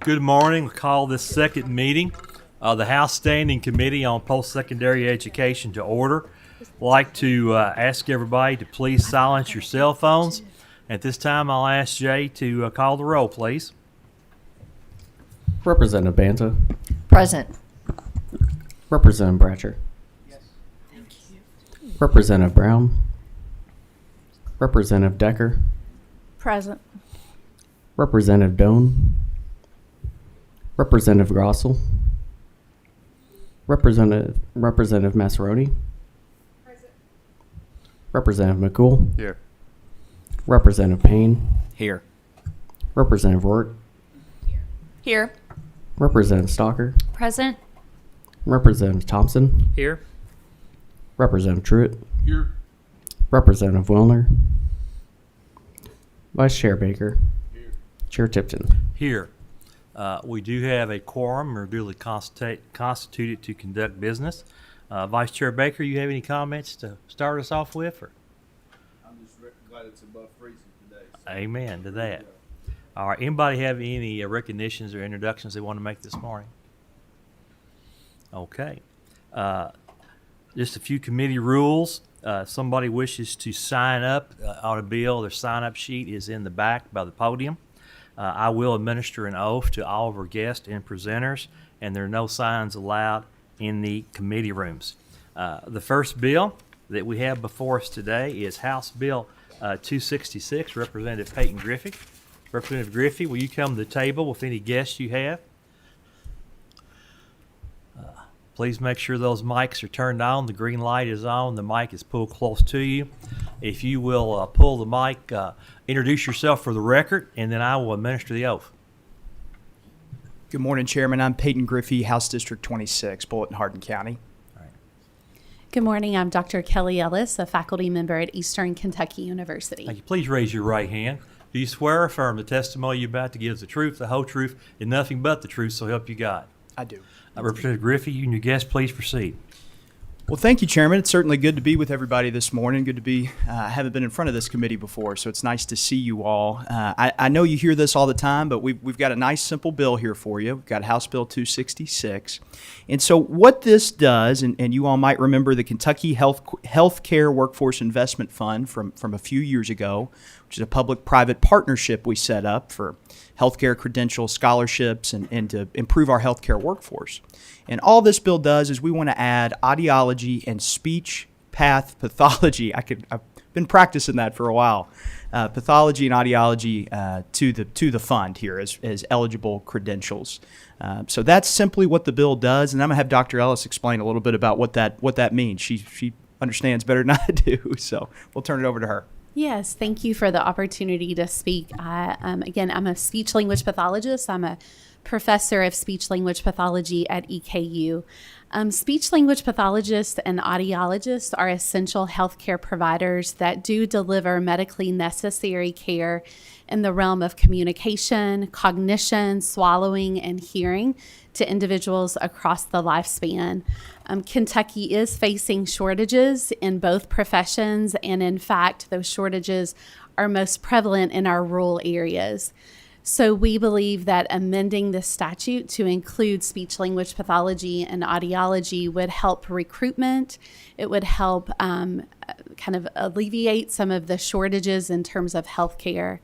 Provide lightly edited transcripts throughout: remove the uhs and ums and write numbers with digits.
Good morning. We call this second meeting of the House Standing Committee on Postsecondary Education to order. I'd like to ask everybody to please silence your cell phones. At this time, I'll ask Jay to call the roll, please. Representative Banta. Present. Representative Bratcher. Thank you. Representative Brown. Representative Decker. Present. Representative Doan. Representative Grossel. Representative Massaroni. Present. Representative McCool. Here. Representative Payne. Here. Representative Rourke. Here. Representative Stalker. Present. Representative Thompson. Here. Representative Truitt. Here. Representative Wilner. Vice Chair Baker. Here. Chair Tipton. Here. We do have a quorum. We're duly constituted to conduct business. Vice Chair Baker, you have any comments to start us off with? Or? I'm just glad it's above freezing today. Amen to that. All right. Anybody have any recognitions or introductions they want to make this morning? Okay. Just a few committee rules. If somebody wishes to sign up on a bill, their sign-up sheet is in the back by the podium. I will administer an oath to all of our guests and presenters, and there are no signs allowed in the committee rooms. The first bill that we have before us today is House Bill 266, Representative Peyton Griffey. Representative Griffey, will you come to the table with any guests you have? Please make sure those mics are turned on. The green light is on. The mic is pulled close to you. If you will pull the mic, introduce yourself for the record, and then I will administer the oath. Good morning, Chairman. I'm Peyton Griffey, House District 26, Bullitt and Hardin County. Good morning. I'm Dr. Kelly Ellis, a faculty member at Eastern Kentucky University. Thank you. Please raise your right hand. Do you swear or affirm the testimony you're about to give is the truth, the whole truth, and nothing but the truth, so help you God? I do. Representative Griffey, you and your guests, please proceed. Well, thank you, Chairman. It's certainly good to be with everybody this morning. Good to be, I haven't been in front of this committee before, so it's nice to see you all. I know you hear this all the time, but we've got a nice, simple bill here for you. We've got House Bill 266. And so what this does, and you all might remember the Kentucky Healthcare Workforce Investment Fund from a few years ago, which is a public-private partnership we set up for healthcare credentials, scholarships, and to improve our healthcare workforce. And all this bill does is we want to add audiology and speech path pathology. I've been practicing that for a while. Pathology and audiology to the fund here as eligible credentials. So that's simply what the bill does, and I'm gonna have Dr. Ellis explain a little bit about what that means. She understands better than I do, so we'll turn it over to her. Yes, thank you for the opportunity to speak. Again, I'm a speech language pathologist. I'm a professor of speech language pathology at EKU. Speech language pathologists and audiologists are essential healthcare providers that do deliver medically necessary care in the realm of communication, cognition, swallowing, and hearing to individuals across the lifespan. Kentucky is facing shortages in both professions, and in fact, those shortages are most prevalent in our rural areas. So we believe that amending the statute to include speech language pathology and audiology would help recruitment. It would help kind of alleviate some of the shortages in terms of healthcare.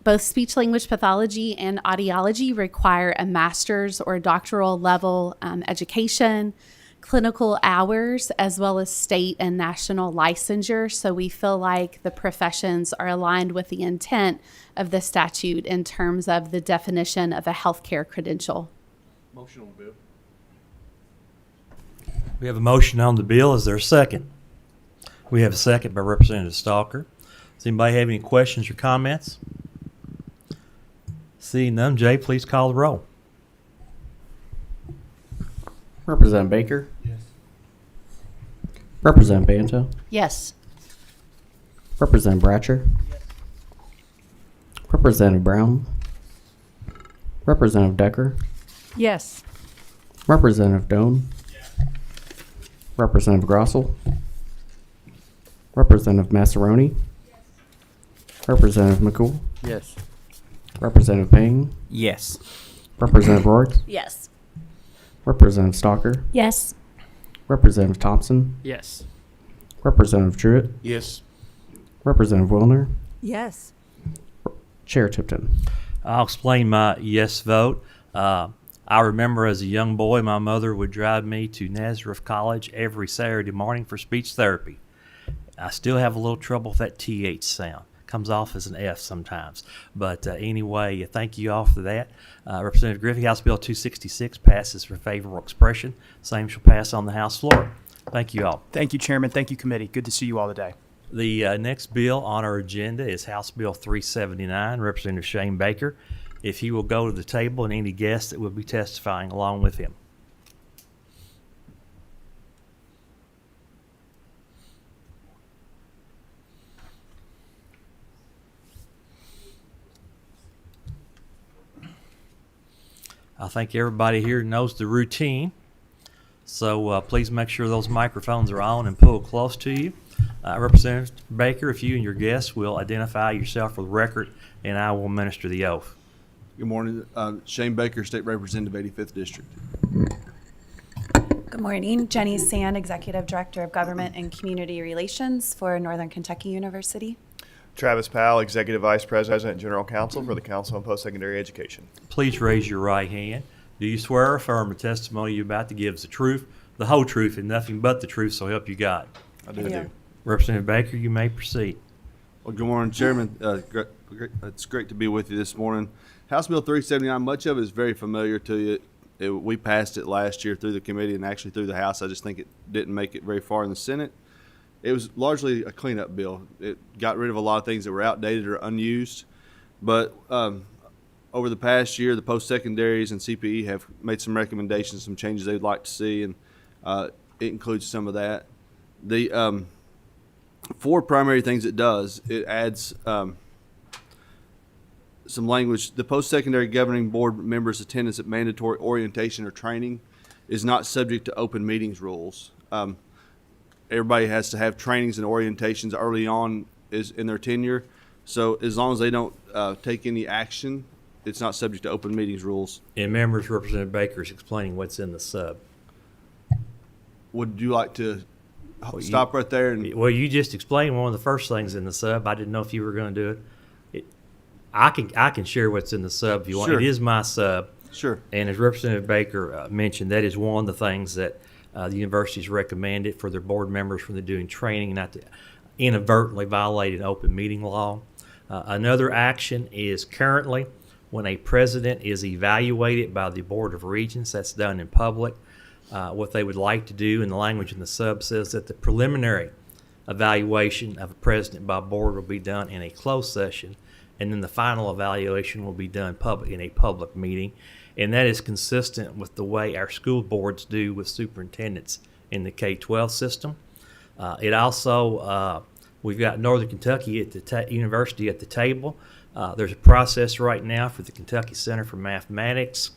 Both speech language pathology and audiology require a master's or doctoral level education, clinical hours, as well as state and national licensure. So we feel like the professions are aligned with the intent of the statute in terms of the definition of a healthcare credential. Motion on the bill. We have a motion on the bill. Is there a second? We have a second by Representative Stalker. Does anybody have any questions or comments? Seeing none, Jay, please call the roll. Representative Baker. Yes. Representative Banta. Yes. Representative Bratcher. Representative Brown. Representative Decker. Yes. Representative Doan. Representative Grossel. Representative Massaroni. Representative McCool. Yes. Representative Payne, Yes. Representative Rourke, Yes. Representative Stalker, Yes. Representative Thompson, Yes. Representative Truitt, Yes. Representative Wilner, Yes. Chair Tipton. I'll explain my yes vote. I remember as a young boy, my mother would drive me to Nazareth College every Saturday morning for speech therapy. I still have a little trouble with that TH sound. Comes off as an F sometimes. But anyway, thank you all for that. Representative Griffey, House Bill 266 passes for favorable expression. Same shall pass on the House floor. Thank you all. Thank you, Chairman. Thank you, committee. Good to see you all today. The next bill on our agenda is House Bill 379, Representative Shane Baker. If he will go to the table and any guests that will be testifying along with him. I think everybody here knows the routine, so please make sure those microphones are on and pull close to you. Representative Baker, if you and your guests will identify yourself for the record, and I will administer the oath. Good morning. Shane Baker, State Representative, 85th District. Good morning. Jenny Sand, Executive Director of Government and Community Relations for Northern Kentucky University. Travis Powell, Executive Vice President and General Counsel for the Council on Postsecondary Education. Please raise your right hand. Do you swear or affirm the testimony you're about to give is the truth, the whole truth, and nothing but the truth, so help you God? I do. Representative Baker, you may proceed. Well, good morning, Chairman. It's great to be with you this morning. House Bill 379, much of it is very familiar to you. We passed it last year through the committee and actually through the House. I just think it didn't make it very far in the Senate. It was largely a cleanup bill. It got rid of a lot of things that were outdated or unused. But over the past year, the post-secondaries and CPE have made some recommendations, some changes they'd like to see, and it includes some of that. The four primary things it does, it adds some language. The post-secondary governing board members' attendance at mandatory orientation or training is not subject to open meetings rules. Everybody has to have trainings and orientations early on in their tenure. So as long as they don't take any action, it's not subject to open meetings rules. And members, Representative Baker is explaining what's in the sub. Would you like to stop right there? And Well, you just explained one of the first things in the sub. I didn't know if you were going to do it. I can share what's in the sub if you want. Sure. It is my sub. Sure. And as Representative Baker mentioned, that is one of the things that the universities recommended for their board members when they're doing training, not to inadvertently violate an open meeting law. Another action is currently when a president is evaluated by the Board of Regents, that's done in public. What they would like to do, and the language in the sub says that the preliminary evaluation of a president by board will be done in a closed session, and then the final evaluation will be done in a public meeting. And that is consistent with the way our school boards do with superintendents in the K-12 system. It also, we've got Northern Kentucky at the University at the table. There's a process right now for the Kentucky Center for Mathematics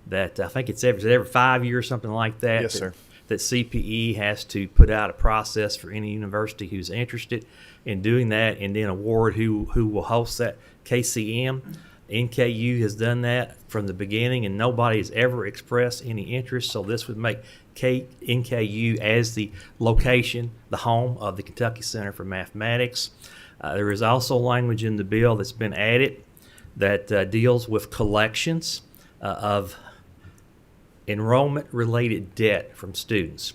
that I think it's every 5 years, something like that. Yes, sir. That CPE has to put out a process for any university who's interested in doing that, and then award who will host that. KCM, NKU has done that from the beginning, and nobody has ever expressed any interest. So this would make NKU as the location, the home of the Kentucky Center for Mathematics. There is also language in the bill that's been added that deals with collections of enrollment-related debt from students.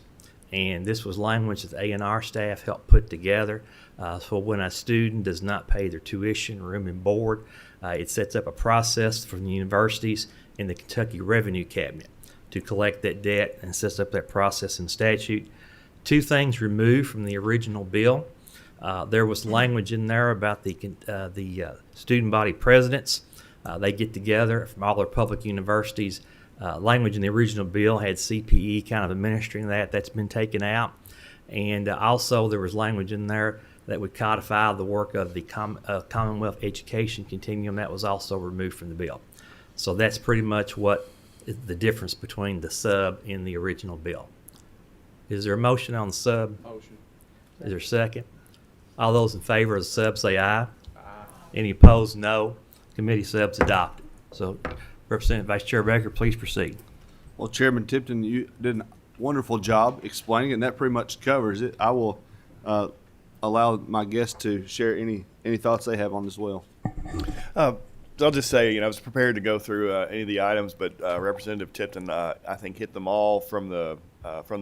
And this was language that the A&R staff helped put together. So when a student does not pay their tuition, room, and board, it sets up a process from the universities and the Kentucky Revenue Cabinet to collect that debt, and sets up that process in statute. Two things removed from the original bill. There was language in there about the student body presidents. They get together from all their public universities. Language in the original bill had CPE kind of administering that. That's been taken out. And also there was language in there that would codify the work of the Commonwealth Education Continuum. That was also removed from the bill. So that's pretty much what is the difference between the sub and the original bill. Is there a motion on the sub? Motion. Is there a second? All those in favor of the sub say aye. Aye. Any opposed, no. committee subs adopted. So Representative Vice Chair Baker, please proceed. Well, Chairman Tipton, you did a wonderful job explaining it, and that pretty much covers it. I will allow my guests to share any thoughts they have on this well. I'll just say, I was prepared to go through any of the items, but Representative Tipton, I think, hit them all from the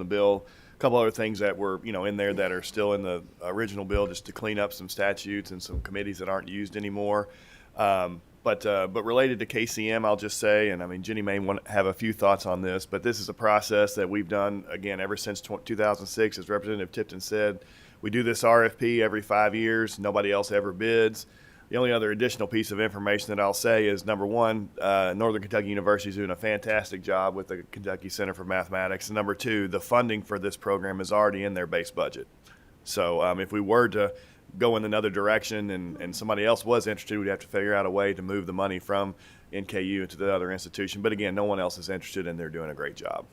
bill. A couple other things that were, in there that are still in the original bill, just to clean up some statutes and some committees that aren't used anymore. But related to KCM, I'll just say, and I mean, Jenny may want to have a few thoughts on this, but this is a process that we've done, again, ever since 2006, as Representative Tipton said. We do this RFP every 5 years. Nobody else ever bids. The only other additional piece of information that I'll say is, number one, Northern Kentucky University is doing a fantastic job with the Kentucky Center for Mathematics. And number two, the funding for this program is already in their base budget. So if we were to go in another direction and somebody else was interested, we'd have to figure out a way to move the money from NKU into the other institution. But again, no one else is interested, and they're doing a great job.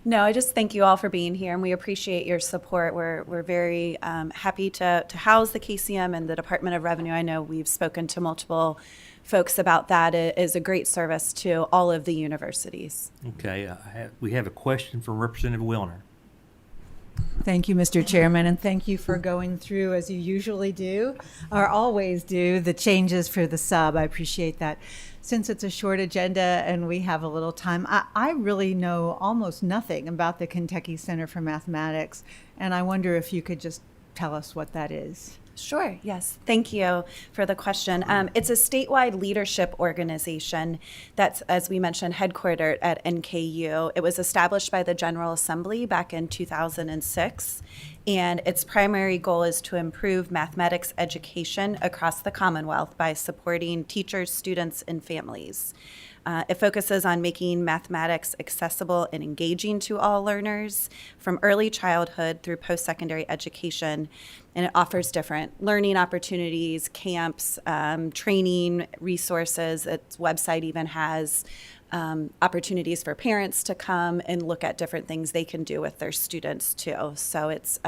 No, I just thank you all for being here, and we appreciate your support. We're very happy to house the KCM and the Department of Revenue. I know we've spoken to multiple folks about that. It is a great service to all of the universities. Okay, we have a question from Representative Wilner. Thank you, Mr. Chairman, and thank you for going through, as you usually do, or always do, the changes for the sub. I appreciate that. Since it's a short agenda and we have a little time, I really know almost nothing about the Kentucky Center for Mathematics, and I wonder if you could just tell us what that is. Sure, yes. Thank you for the question. It's a statewide leadership organization that's, as we mentioned, headquartered at NKU. It was established by the General Assembly back in 2006, and its primary goal is to improve mathematics education across the Commonwealth by supporting teachers, students, and families. It focuses on making mathematics accessible and engaging to all learners from early childhood through post-secondary education, and it offers different learning opportunities, camps, training resources. Its website even has opportunities for parents to come and look at different things they can do with their students too. So it's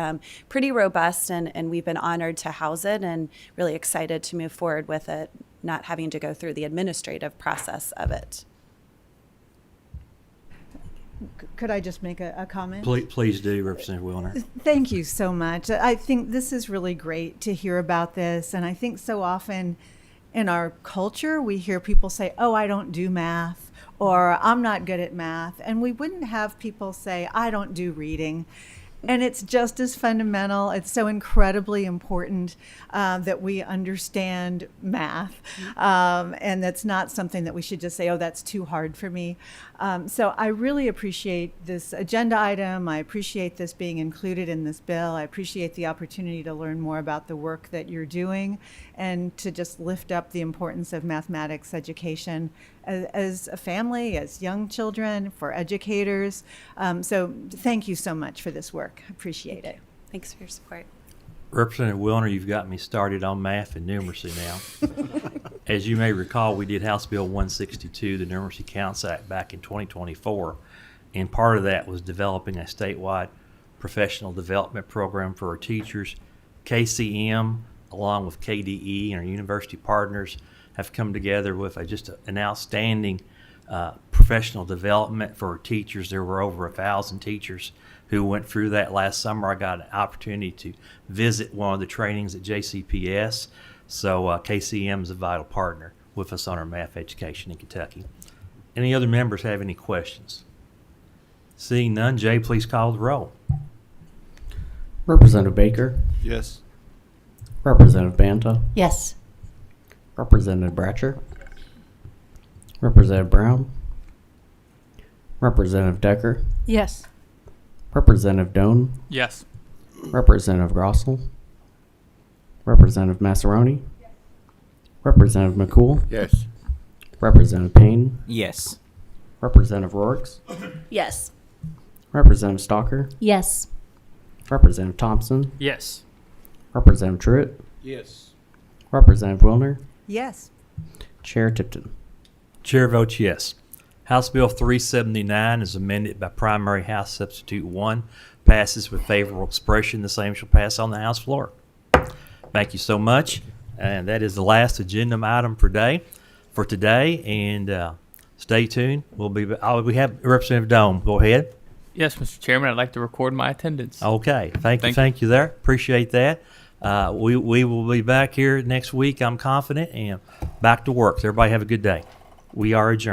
pretty robust, and we've been honored to house it and really excited to move forward with it, not having to go through the administrative process of it. Could I just make a comment? Please do, Representative Wilner. Thank you so much. I think this is really great to hear about this, and I think so often in our culture we hear people say, oh, I don't do math, or I'm not good at math, and we wouldn't have people say, I don't do reading. And it's just as fundamental. It's so incredibly important that we understand math. And that's not something that we should just say, oh, that's too hard for me. So I really appreciate this agenda item. I appreciate this being included in this bill. I appreciate the opportunity to learn more about the work that you're doing and to just lift up the importance of mathematics education as a family, as young children, for educators. So thank you so much for this work. I appreciate it. Thanks for your support. Representative Wilner, you've got me started on math and numeracy now. As you may recall, we did House Bill 162, the Numeracy Counts Act, back in 2024, and part of that was developing a statewide professional development program for our teachers. KCM, along with KDE and our university partners, have come together with just an outstanding professional development for our teachers. There were over 1,000 teachers who went through that last summer. I got an opportunity to visit one of the trainings at JCPS. So KCM is a vital partner with us on our math education in Kentucky. Any other members have any questions? Seeing none, Jay, please call the roll. Representative Baker, Yes. Representative Banta, Yes. Representative Bratcher, Representative Brown, Representative Decker, Yes. Representative Doan, Yes. Representative Grossel, Representative Massaroni, Representative McCool, Yes. Representative Payne, Yes. Representative Rorks, Yes. Representative Stalker, Yes. Representative Thompson, Yes. Representative Truitt, Yes. Representative Wilner, Yes. Chair Tipton. Chair votes yes. House Bill 379 is amended by primary House Substitute 1. Passes with favorable expression. The same shall pass on the House floor. Thank you so much. And that is the last agenda item for today. And stay tuned. We have Representative Dome. Go ahead. Yes, Mr. Chairman, I'd like to record my attendance. Okay. Thank you. Thank you. Thank you there. Appreciate that. We will be back here next week, I'm confident, and back to work. Everybody have a good day. We are adjourned.